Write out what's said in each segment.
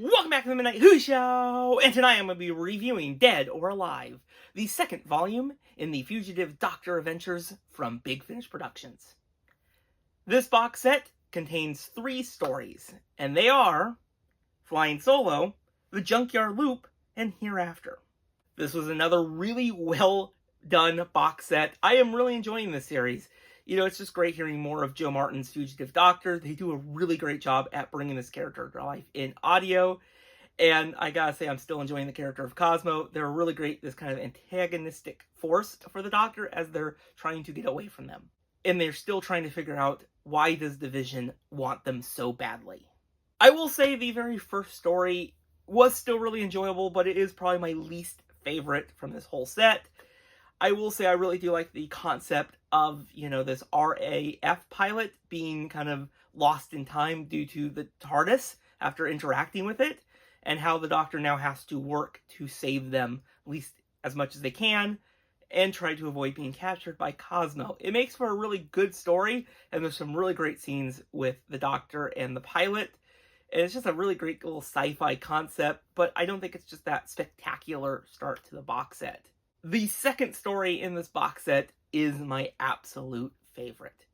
Welcome back to the Midnight Who Show! And tonight I'm going to be reviewing Dead or Alive, the second volume in the Fugitive Doctor Adventures from Big Finish Productions. This box set contains 3 stories, and they are Flying Solo, The Junkyard Loop, and Hereafter. This was another really well done box set. I am really enjoying this series. You know, it's just great hearing more of Joe Martin's Fugitive Doctor. They do a really great job at bringing this character to life in audio. And I gotta say, I'm still enjoying the character of Cosmo. They're really great, this kind of antagonistic force for the Doctor as they're trying to get away from them. And they're still trying to figure out, why does Division want them so badly? I will say the very first story was still really enjoyable, but it is probably my least favorite from this whole set. I will say I really do like the concept of, you know, this RAF pilot being kind of lost in time due to the TARDIS after interacting with it, and how the Doctor now has to work to save them, at least as much as they can, and try to avoid being captured by Cosmo. It makes for a really good story, and there's some really great scenes with the Doctor and the pilot, and it's just a really great little sci-fi concept, but I don't think it's just that spectacular start to the box set. The second story in this box set is my absolute favorite.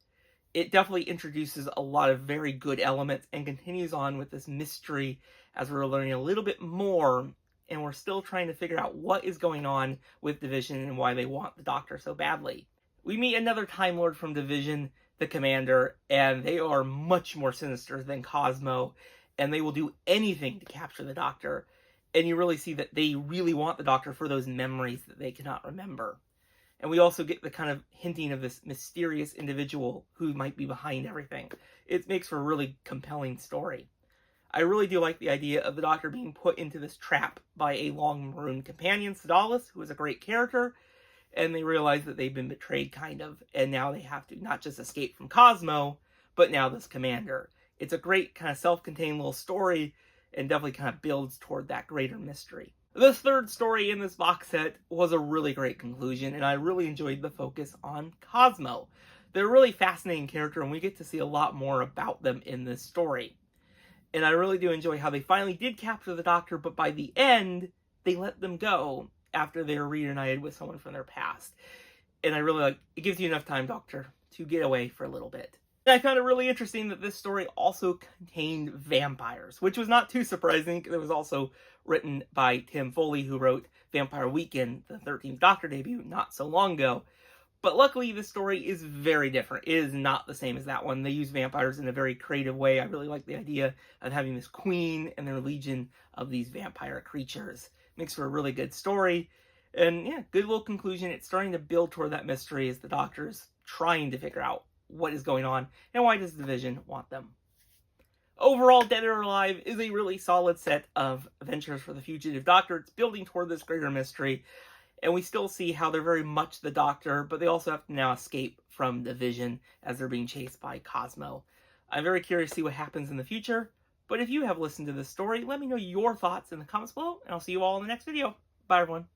It definitely introduces a lot of very good elements and continues on with this mystery as we're learning a little bit more, and we're still trying to figure out what is going on with Division and why they want the Doctor so badly. We meet another Time Lord from Division, the Commander, and they are much more sinister than Cosmo, and they will do anything to capture the Doctor. And you really see that they really want the Doctor for those memories that they cannot remember. And we also get the kind of hinting of this mysterious individual who might be behind everything. It makes for a really compelling story. I really do like the idea of the Doctor being put into this trap by a long maroon companion, Sedalis, who is a great character, and they realize that they've been betrayed, kind of, and now they have to not just escape from Cosmo, but now this Commander. It's a great kind of self-contained little story, and definitely kind of builds toward that greater mystery. The third story in this box set was a really great conclusion, and I really enjoyed the focus on Cosmo. They're a really fascinating character, and we get to see a lot more about them in this story. And I really do enjoy how they finally did capture the Doctor, but by the end, they let them go after they were reunited with someone from their past. And I really like, it gives you enough time, Doctor, to get away for a little bit. And I found it really interesting that this story also contained vampires, which was not too surprising, because it was also written by Tim Foley, who wrote Vampire Weekend, the 13th Doctor debut, not so long ago. But luckily, this story is very different. It is not the same as that one. They use vampires in a very creative way. I really like the idea of having this queen and their legion of these vampire creatures. Makes for a really good story. And yeah, good little conclusion. It's starting to build toward that mystery as the Doctor's trying to figure out what is going on and why does Division want them. Overall, Dead or Alive is a really solid set of adventures for the Fugitive Doctor. It's building toward this greater mystery, and we still see how they're very much the Doctor, but they also have to now escape from Division as they're being chased by Cosmo. I'm very curious to see what happens in the future, but if you have listened to this story, let me know your thoughts in the comments below, and I'll see you all in the next video. Bye, everyone.